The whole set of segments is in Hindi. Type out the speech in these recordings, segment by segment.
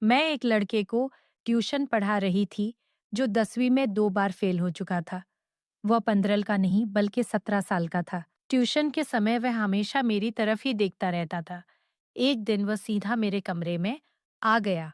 मैं एक लड़के को ट्यूशन पढ़ा रही थी जो 10वीं में 2 बार फेल हो चुका था। वह 15 का नहीं बल्कि 17 साल का था। ट्यूशन के समय वह हमेशा मेरी तरफ ही देखता रहता था। एक दिन वह सीधा मेरे कमरे में आ गया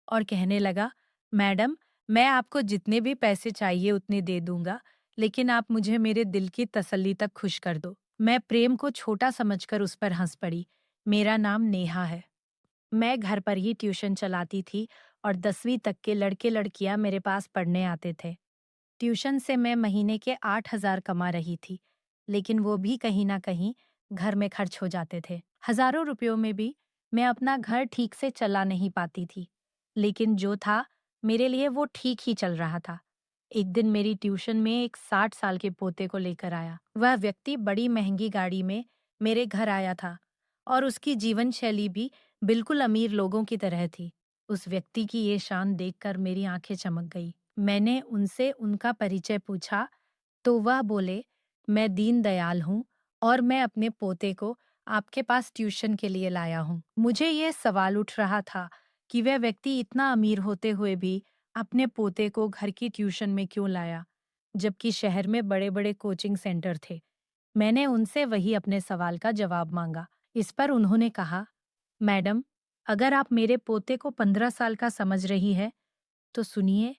और कहने लगा, मैडम, मैं आपको जितने भी पैसे चाहिए उतने दे दूंगा, लेकिन आप मुझे मेरे दिल की तसल्ली तक खुश कर दो। मैं प्रेम को छोटा समझकर उस पर हंस पड़ी। मेरा नाम नेहा है। मैं घर पर ही ट्यूशन चलाती थी और 10वीं तक के लड़के लड़कियां मेरे पास पढ़ने आते थे। ट्यूशन से मैं महीने के 8,000 कमा रही थी, लेकिन वो भी कहीं ना कहीं घर में खर्च हो जाते थे। हजारों रुपयों में भी मैं अपना घर ठीक से चला नहीं पाती थी, लेकिन जो था मेरे लिए वो ठीक ही चल रहा था। एक दिन मेरी ट्यूशन में एक 60 साल के पोते को लेकर आया। वह व्यक्ति बड़ी महंगी गाड़ी में मेरे घर आया था और उसकी जीवन शैली भी बिल्कुल अमीर लोगों की तरह थी। उस व्यक्ति की ये शान देखकर मेरी आंखें चमक गई। मैंने उनसे उनका परिचय पूछा तो वह बोले, मैं दीनदयाल हूँ और मैं अपने पोते को आपके पास ट्यूशन के लिए लाया हूँ। मुझे ये सवाल उठ रहा था कि वह व्यक्ति इतना अमीर होते हुए भी अपने पोते को घर की ट्यूशन में क्यों लाया, जबकि शहर में बड़े बड़े कोचिंग सेंटर थे। मैंने उनसे वही अपने सवाल का जवाब मांगा। इस पर उन्होंने कहा, मैडम, अगर आप मेरे पोते को 15 साल का समझ रही है तो सुनिए,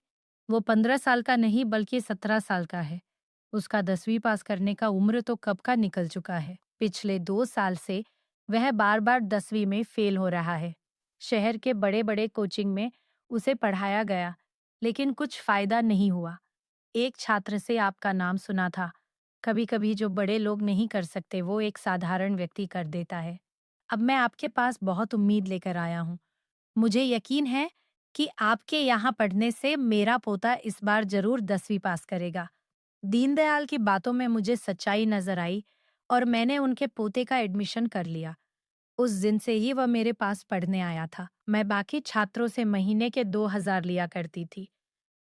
वो 15 साल का नहीं बल्कि 17 साल का है। उसका 10वीं पास करने का उम्र तो कब का निकल चुका है। पिछले 2 साल से वह बार बार 10वीं में फेल हो रहा है। शहर के बड़े बड़े कोचिंग में उसे पढ़ाया गया, लेकिन कुछ फायदा नहीं हुआ। एक छात्र से आपका नाम सुना था। कभी कभी जो बड़े लोग नहीं कर सकते वो एक साधारण व्यक्ति कर देता है। अब मैं आपके पास बहुत उम्मीद लेकर आया हूँ। मुझे यकीन है कि आपके यहाँ पढ़ने से मेरा पोता इस बार जरूर 10वीं पास करेगा। दीनदयाल की बातों में मुझे सच्चाई नजर आई और मैंने उनके पोते का एडमिशन कर लिया। उस दिन से ही वह मेरे पास पढ़ने आया था। मैं बाकी छात्रों से महीने के 2,000 लिया करती थी,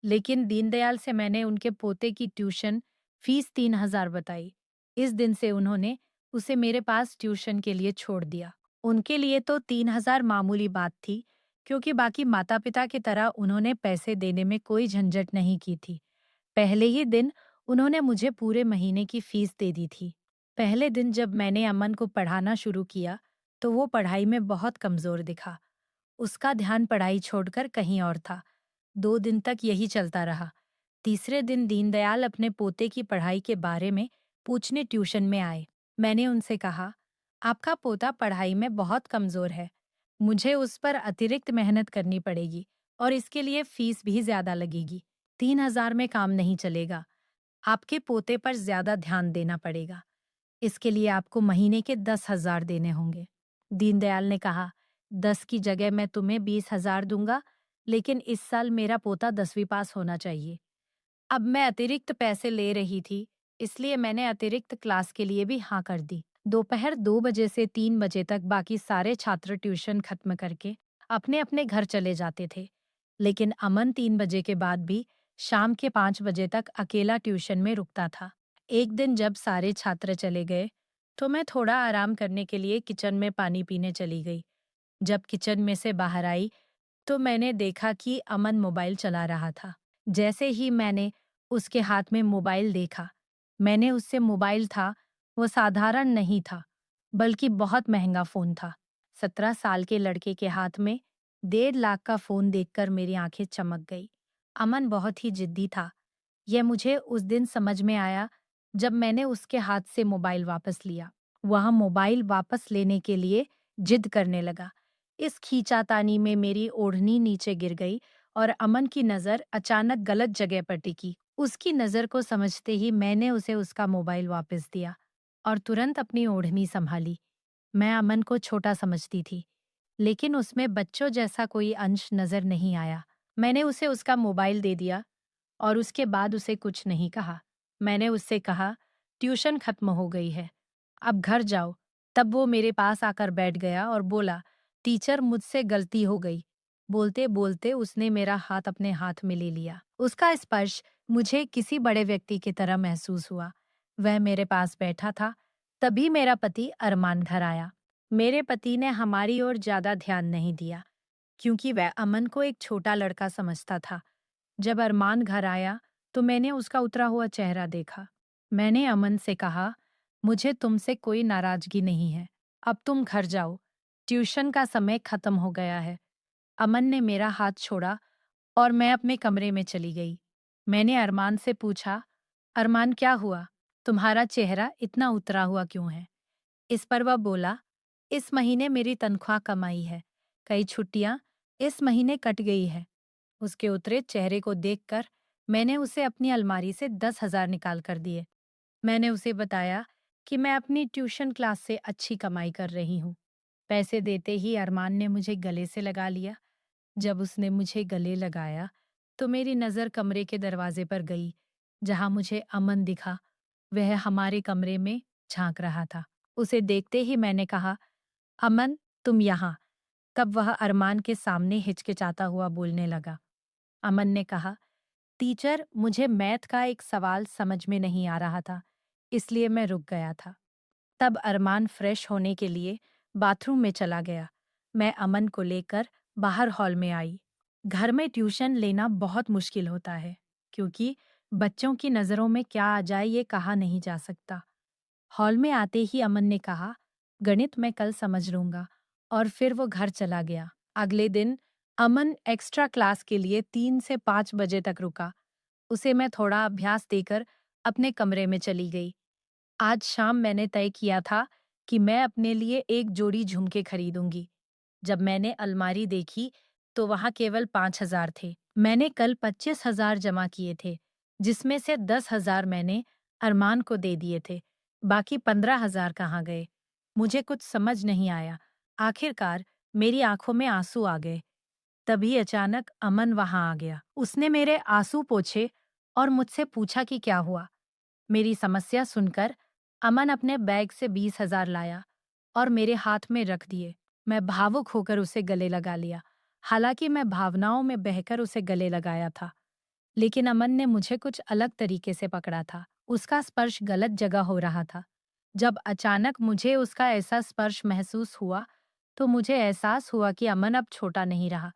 लेकिन दीनदयाल से मैंने उनके पोते की ट्यूशन फीस 3,000 बताई। इस दिन से उन्होंने उसे मेरे पास ट्यूशन के लिए छोड़ दिया। उनके लिए तो 3,000 मामूली बात थी, क्योंकि बाकी माता पिता की तरह उन्होंने पैसे देने में कोई झंझट नहीं की थी। पहले ही दिन उन्होंने मुझे पूरे महीने की फीस दे दी थी। पहले दिन जब मैंने अमन को पढ़ाना शुरू किया, तो वो पढ़ाई में बहुत कमजोर दिखा। उसका ध्यान पढ़ाई छोड़कर कहीं और था। 2 दिन तक यही चलता रहा। तीसरे दिन दीनदयाल अपने पोते की पढ़ाई के बारे में पूछने ट्यूशन में आए। मैंने उनसे कहा, आपका पोता पढ़ाई में बहुत कमजोर है। मुझे उस पर अतिरिक्त मेहनत करनी पड़ेगी और इसके लिए फीस भी ज्यादा लगेगी। 3,000 में काम नहीं चलेगा। आपके पोते पर ज्यादा ध्यान देना पड़ेगा। इसके लिए आपको महीने के 10,000 देने होंगे। दीनदयाल ने कहा, 10 की जगह मैं तुम्हें 20,000 दूंगा, लेकिन इस साल मेरा पोता 10वीं पास होना चाहिए। अब मैं अतिरिक्त पैसे ले रही थी, इसलिए मैंने अतिरिक्त क्लास के लिए भी हाँ कर दी। दोपहर 2 बजे से 3 बजे तक बाकी सारे छात्र ट्यूशन खत्म करके अपने अपने घर चले जाते थे, लेकिन अमन 3 बजे के बाद भी शाम के 5 बजे तक अकेला ट्यूशन में रुकता था। एक दिन जब सारे छात्र चले गए, तो मैं थोड़ा आराम करने के लिए किचन में पानी पीने चली गई। जब किचन में से बाहर आई, तो मैंने देखा कि अमन मोबाइल चला रहा था। जैसे ही मैंने उसके हाथ में मोबाइल देखा, मैंने उससे मोबाइल था, वो साधारण नहीं था, बल्कि बहुत महंगा फोन था। 17 साल के लड़के के हाथ में 1.5 लाख का फोन देखकर मेरी आंखें चमक गई। अमन बहुत ही जिद्दी था। यह मुझे उस दिन समझ में आया जब मैंने उसके हाथ से मोबाइल वापस लिया। वह मोबाइल वापस लेने के लिए जिद करने लगा। इस खींचातानी में मेरी ओढ़नी नीचे गिर गई और अमन की नजर अचानक गलत जगह पर टिकी। उसकी नजर को समझते ही मैंने उसे उसका मोबाइल वापस दिया और तुरंत अपनी ओढ़नी संभाली। मैं अमन को छोटा समझती थी, लेकिन उसमें बच्चों जैसा कोई अंश नजर नहीं आया। मैंने उसे उसका मोबाइल दे दिया और उसके बाद उसे कुछ नहीं कहा। मैंने उससे कहा, ट्यूशन खत्म हो गई है, अब घर जाओ। तब वो मेरे पास आकर बैठ गया और बोला, टीचर, मुझसे गलती हो गई। बोलते बोलते उसने मेरा हाथ अपने हाथ में ले लिया। उसका स्पर्श मुझे किसी बड़े व्यक्ति की तरह महसूस हुआ। वह मेरे पास बैठा था। तभी मेरा पति अरमान घर आया। मेरे पति ने हमारी ओर ज्यादा ध्यान नहीं दिया। क्योंकि वह अमन को एक छोटा लड़का समझता था। जब अरमान घर आया तो मैंने उसका उतरा हुआ चेहरा देखा। मैंने अमन से कहा, मुझे तुमसे कोई नाराजगी नहीं है। अब तुम घर जाओ। ट्यूशन का समय खत्म हो गया है। अमन ने मेरा हाथ छोड़ा और मैं अपने कमरे में चली गई। मैंने अरमान से पूछा, अरमान क्या हुआ? तुम्हारा चेहरा इतना उतरा हुआ क्यों है? इस पर वह बोला, इस महीने मेरी तनख्वाह कम आई है। कई छुट्टियां इस महीने कट गई है। उसके उतरे चेहरे को देखकर मैंने उसे अपनी अलमारी से 10,000 निकाल कर दिए। मैंने उसे बताया कि मैं अपनी ट्यूशन क्लास से अच्छी कमाई कर रही हूँ। पैसे देते ही अरमान ने मुझे गले से लगा लिया। जब उसने मुझे गले लगाया तो मेरी नज़र कमरे के दरवाजे पर गई, जहां मुझे अमन दिखा। वह हमारे कमरे में झांक रहा था। उसे देखते ही मैंने कहा, अमन, तुम यहाँ। तब वह अरमान के सामने हिचकिचाता हुआ बोलने लगा। अमन ने कहा, टीचर, मुझे मैथ का एक सवाल समझ में नहीं आ रहा था, इसलिए मैं रुक गया था। तब अरमान फ्रेश होने के लिए बाथरूम में चला गया। मैं अमन को लेकर बाहर हॉल में आई। घर में ट्यूशन लेना बहुत मुश्किल होता है, क्योंकि बच्चों की नज़रों में क्या आ जाए ये कहा नहीं जा सकता। हॉल में आते ही अमन ने कहा, गणित मैं कल समझ लूंगा, और फिर वो घर चला गया। अगले दिन अमन एक्स्ट्रा क्लास के लिए 3 से 5 बजे तक रुका। उसे मैं थोड़ा अभ्यास देकर अपने कमरे में चली गई। आज शाम मैंने तय किया था कि मैं अपने लिए एक जोड़ी झुमके खरीदूंगी। जब मैंने अलमारी देखी तो वहां केवल 5,000 थे। मैंने कल 25,000 जमा किए थे, जिसमें से 10,000 मैंने अरमान को दे दिए थे। बाकी 15,000 कहाँ गए? मुझे कुछ समझ नहीं आया। आखिरकार मेरी आंखों में आंसू आ गए। तभी अचानक अमन वहां आ गया। उसने मेरे आंसू पोंछे और मुझसे पूछा कि क्या हुआ। मेरी समस्या सुनकर अमन अपने बैग से 20,000 लाया और मेरे हाथ में रख दिए। मैं भावुक होकर उसे गले लगा लिया। हालांकि मैं भावनाओं में बहकर उसे गले लगाया था, लेकिन अमन ने मुझे कुछ अलग तरीके से पकड़ा था। उसका स्पर्श गलत जगह हो रहा था। जब अचानक मुझे उसका ऐसा स्पर्श महसूस हुआ, तो मुझे एहसास हुआ कि अमन अब छोटा नहीं रहा।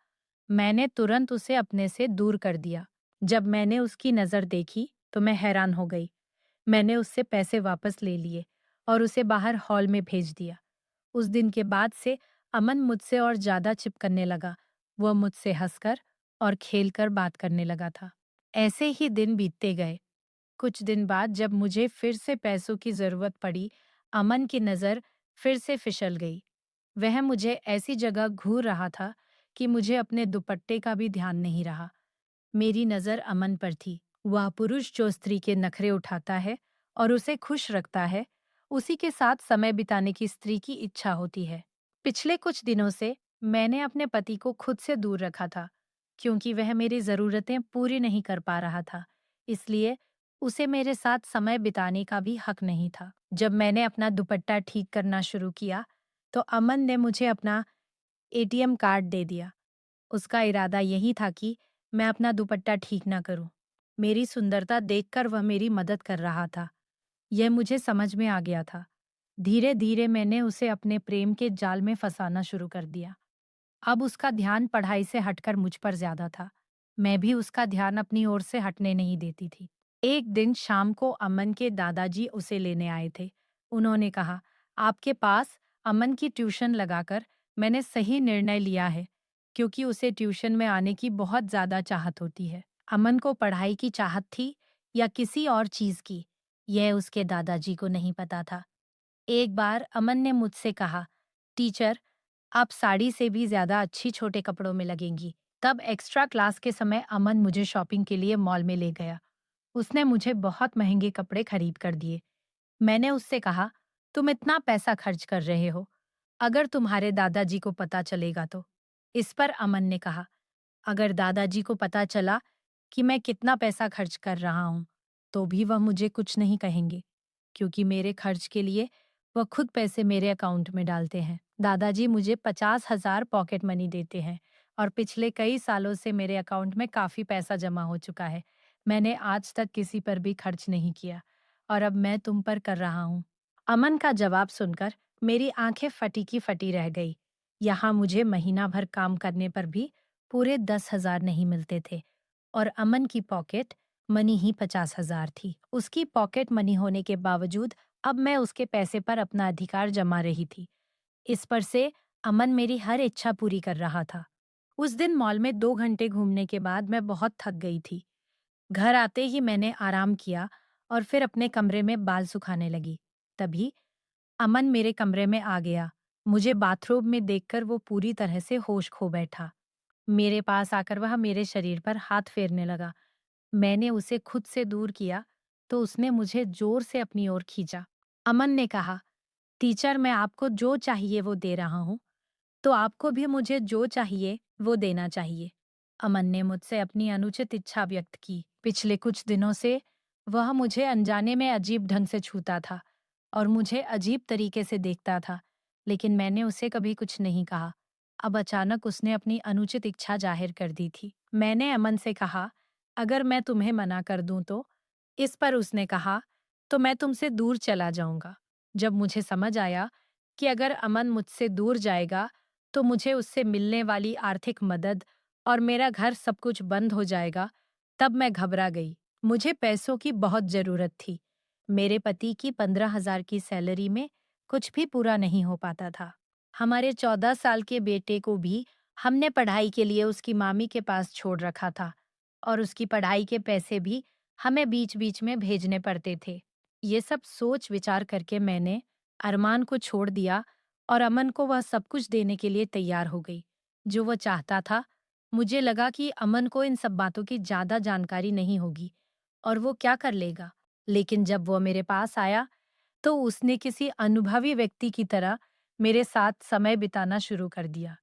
मैंने तुरंत उसे अपने से दूर कर दिया। जब मैंने उसकी नज़र देखी, तो मैं हैरान हो गई। मैंने उससे पैसे वापस ले लिए और उसे बाहर हॉल में भेज दिया। उस दिन के बाद से अमन मुझसे और ज्यादा चिपकने लगा। वह मुझसे हंसकर और खेलकर बात करने लगा था। ऐसे ही दिन बीतते गए। कुछ दिन बाद जब मुझे फिर से पैसों की जरूरत पड़ी, अमन की नजर फिर से फिसल गई। वह मुझे ऐसी जगह घूर रहा था कि मुझे अपने दुपट्टे का भी ध्यान नहीं रहा। मेरी नजर अमन पर थी। वह पुरुष जो स्त्री के नखरे उठाता है और उसे खुश रखता है, उसी के साथ समय बिताने की स्त्री की इच्छा होती है। पिछले कुछ दिनों से मैंने अपने पति को खुद से दूर रखा था, क्योंकि वह मेरी जरूरतें पूरी नहीं कर पा रहा था। इसलिए उसे मेरे साथ समय बिताने का भी हक नहीं था। जब मैंने अपना दुपट्टा ठीक करना शुरू किया, तो अमन ने मुझे अपना एटीएम कार्ड दे दिया। उसका इरादा यही था कि मैं अपना दुपट्टा ठीक ना करूं। मेरी सुंदरता देखकर वह मेरी मदद कर रहा था। यह मुझे समझ में आ गया था। धीरे धीरे मैंने उसे अपने प्रेम के जाल में फंसाना शुरू कर दिया। अब उसका ध्यान पढ़ाई से हटकर मुझ पर ज्यादा था। मैं भी उसका ध्यान अपनी ओर से हटने नहीं देती थी। एक दिन शाम को अमन के दादाजी उसे लेने आए थे। उन्होंने कहा, आपके पास अमन की ट्यूशन लगाकर मैंने सही निर्णय लिया है, क्योंकि उसे ट्यूशन में आने की बहुत ज्यादा चाहत होती है। अमन को पढ़ाई की चाहत थी या किसी और चीज की, यह उसके दादाजी को नहीं पता था। एक बार अमन ने मुझसे कहा, टीचर, आप साड़ी से भी ज्यादा अच्छी छोटे कपड़ों में लगेंगी। तब एक्स्ट्रा क्लास के समय अमन मुझे शॉपिंग के लिए मॉल में ले गया। उसने मुझे बहुत महंगे कपड़े खरीद कर दिए। मैंने उससे कहा, तुम इतना पैसा खर्च कर रहे हो, अगर तुम्हारे दादाजी को पता चलेगा तो। इस पर अमन ने कहा, अगर दादाजी को पता चला कि मैं कितना पैसा खर्च कर रहा हूं, तो भी वह मुझे कुछ नहीं कहेंगे, क्योंकि मेरे खर्च के लिए वह खुद पैसे मेरे अकाउंट में डालते हैं। दादाजी मुझे 50,000 पॉकेट मनी देते हैं और पिछले कई सालों से मेरे अकाउंट में काफी पैसा जमा हो चुका है। मैंने आज तक किसी पर भी खर्च नहीं किया, और अब मैं तुम पर कर रहा हूँ। अमन का जवाब सुनकर मेरी आंखें फटी की फटी रह गई। यहाँ मुझे महीना भर काम करने पर भी पूरे 10,000 नहीं मिलते थे और अमन की पॉकेट मनी ही 50,000 थी। उसकी पॉकेट मनी होने के बावजूद अब मैं उसके पैसे पर अपना अधिकार जमा रही थी। इस पर से अमन मेरी हर इच्छा पूरी कर रहा था। उस दिन मॉल में 2 घंटे घूमने के बाद मैं बहुत थक गई थी। घर आते ही मैंने आराम किया और फिर अपने कमरे में बाल सुखाने लगी। तभी अमन मेरे कमरे में आ गया। मुझे बाथरूम में देखकर वो पूरी तरह से होश खो बैठा। मेरे पास आकर वह मेरे शरीर पर हाथ फेरने लगा। मैंने उसे खुद से दूर किया तो उसने मुझे जोर से अपनी ओर खींचा। अमन ने कहा, टीचर, मैं आपको जो चाहिए वो दे रहा हूँ, तो आपको भी मुझे जो चाहिए वो देना चाहिए। अमन ने मुझसे अपनी अनुचित इच्छा व्यक्त की। पिछले कुछ दिनों से वह मुझे अनजाने में अजीब ढंग से छूता था और मुझे अजीब तरीके से देखता था, लेकिन मैंने उसे कभी कुछ नहीं कहा। अब अचानक उसने अपनी अनुचित इच्छा जाहिर कर दी थी। मैंने अमन से कहा, अगर मैं तुम्हें मना कर दूं तो? इस पर उसने कहा, तो मैं तुमसे दूर चला जाऊंगा। जब मुझे समझ आया कि अगर अमन मुझसे दूर जाएगा तो मुझे उससे मिलने वाली आर्थिक मदद और मेरा घर सब कुछ बंद हो जाएगा, तब मैं घबरा गई। मुझे पैसों की बहुत जरूरत थी। मेरे पति की 15,000 की सैलरी में कुछ भी पूरा नहीं हो पाता था। हमारे 14 साल के बेटे को भी हमने पढ़ाई के लिए उसकी मामी के पास छोड़ रखा था और उसकी पढ़ाई के पैसे भी हमें बीच-बीच में भेजने पड़ते थे। ये सब सोच विचार करके मैंने अरमान को छोड़ दिया और अमन को वह सब कुछ देने के लिए तैयार हो गई, जो वह चाहता था। मुझे लगा कि अमन को इन सब बातों की ज्यादा जानकारी नहीं होगी और वो क्या कर लेगा। लेकिन जब वो मेरे पास आया, तो उसने किसी अनुभवी व्यक्ति की तरह मेरे साथ समय बिताना शुरू कर दिया।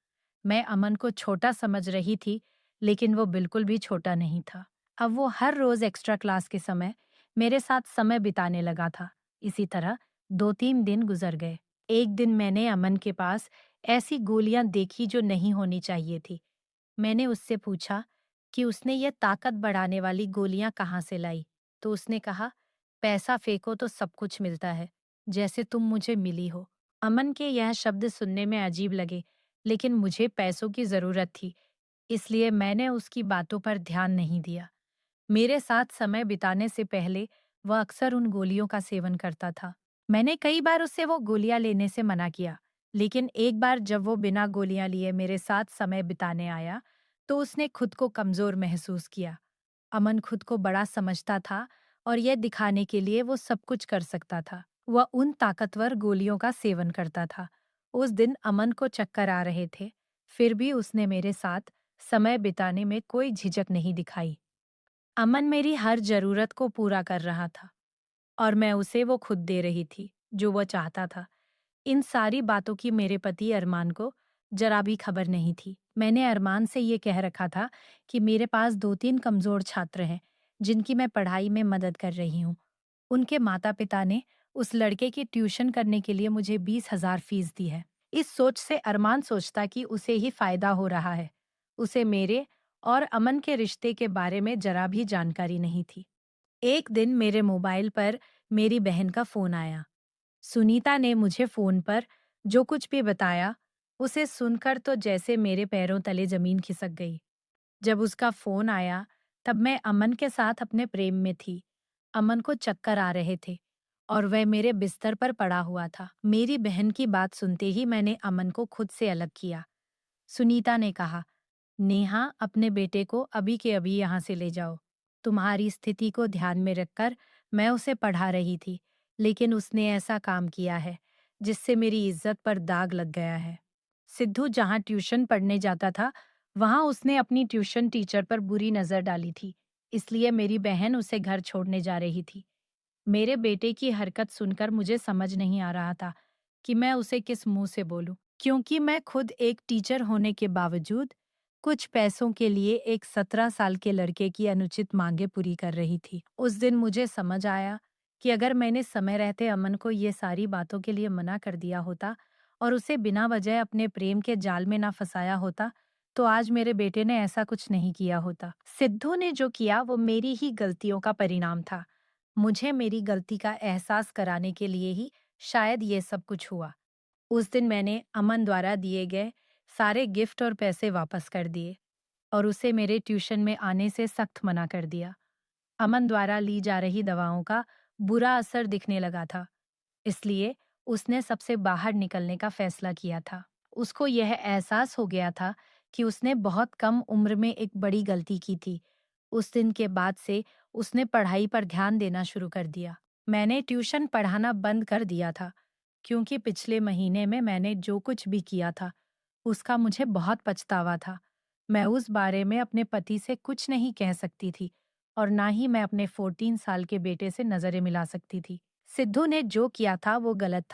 मैं अमन को छोटा समझ रही थी, लेकिन वो बिल्कुल भी छोटा नहीं था। अब वो हर रोज एक्स्ट्रा क्लास के समय मेरे साथ समय बिताने लगा था। इसी तरह 2-3 दिन गुजर गए। एक दिन मैंने अमन के पास ऐसी गोलियां देखी जो नहीं होनी चाहिए थी। मैंने उससे पूछा कि उसने ये ताकत बढ़ाने वाली गोलियां कहाँ से लाई, तो उसने कहा, पैसा फेंको तो सब कुछ मिलता है, जैसे तुम मुझे मिली हो। अमन के यह शब्द सुनने में अजीब लगे, लेकिन मुझे पैसों की जरूरत थी, इसलिए मैंने उसकी बातों पर ध्यान नहीं दिया। मेरे साथ समय बिताने से पहले वह अक्सर उन गोलियों का सेवन करता था। मैंने कई बार उससे वो गोलियां लेने से मना किया, लेकिन एक बार जब वो बिना गोलियां लिए मेरे साथ समय बिताने आया, तो उसने खुद को कमजोर महसूस किया। अमन खुद को बड़ा समझता था और यह दिखाने के लिए वो सब कुछ कर सकता था। वह उन ताकतवर गोलियों का सेवन करता था। उस दिन अमन को चक्कर आ रहे थे, फिर भी उसने मेरे साथ समय बिताने में कोई झिझक नहीं दिखाई। अमन मेरी हर जरूरत को पूरा कर रहा था और मैं उसे वो खुद दे रही थी, जो वह चाहता था। इन सारी बातों की मेरे पति अरमान को जरा भी खबर नहीं थी। मैंने अरमान से ये कह रखा था कि मेरे पास 2-3 कमजोर छात्र हैं, जिनकी मैं पढ़ाई में मदद कर रही हूँ। उनके माता-पिता ने उस लड़के की ट्यूशन करने के लिए मुझे 20,000 फीस दी है। इस सोच से अरमान सोचता कि उसे ही फायदा हो रहा है। उसे मेरे और अमन के रिश्ते के बारे में जरा भी जानकारी नहीं थी। एक दिन मेरे मोबाइल पर मेरी बहन का फोन आया। सुनीता ने मुझे फोन पर जो कुछ भी बताया, उसे सुनकर तो जैसे मेरे पैरों तले जमीन खिसक गई। जब उसका फोन आया, तब मैं अमन के साथ अपने प्रेम में थी। अमन को चक्कर आ रहे थे और वह मेरे बिस्तर पर पड़ा हुआ था। मेरी बहन की बात सुनते ही मैंने अमन को खुद से अलग किया। सुनीता ने कहा, नेहा, अपने बेटे को अभी के अभी यहाँ से ले जाओ। तुम्हारी स्थिति को ध्यान में रखकर मैं उसे पढ़ा रही थी, लेकिन उसने ऐसा काम किया है जिससे मेरी इज्जत पर दाग लग गया है। सिद्धू जहाँ ट्यूशन पढ़ने जाता था, वहाँ उसने अपनी ट्यूशन टीचर पर बुरी नजर डाली थी, इसलिए मेरी बहन उसे घर छोड़ने जा रही थी। मेरे बेटे की हरकत सुनकर मुझे समझ नहीं आ रहा था कि मैं उसे किस मुंह से बोलूं, क्योंकि मैं खुद एक टीचर होने के बावजूद कुछ पैसों के लिए एक 17 साल के लड़के की अनुचित मांगे पूरी कर रही थी। उस दिन मुझे समझ आया कि अगर मैंने समय रहते अमन को ये सारी बातों के लिए मना कर दिया होता और उसे बिना वजह अपने प्रेम के जाल में ना फंसाया होता, तो आज मेरे बेटे ने ऐसा कुछ नहीं किया होता। सिद्धू ने जो किया वो मेरी ही गलतियों का परिणाम था। मुझे मेरी गलती का एहसास कराने के लिए ही शायद ये सब कुछ हुआ। उस दिन मैंने अमन द्वारा दिए गए सारे गिफ्ट और पैसे वापस कर दिए और उसे मेरे ट्यूशन में आने से सख्त मना कर दिया। अमन द्वारा ली जा रही दवाओं का बुरा असर दिखने लगा था, इसलिए उसने सबसे बाहर निकलने का फैसला किया था। उसको यह एहसास हो गया था कि उसने बहुत कम उम्र में एक बड़ी गलती की थी। उस दिन के बाद से उसने पढ़ाई पर ध्यान देना शुरू कर दिया। मैंने ट्यूशन पढ़ाना बंद कर दिया था, क्योंकि पिछले महीने में मैंने जो कुछ भी किया था, उसका मुझे बहुत पछतावा था। मैं उस बारे में अपने पति से कुछ नहीं कह सकती थी और ना ही मैं अपने 14 साल के बेटे से नजरें मिला सकती थी। सिद्धू ने जो किया था वो गलत था।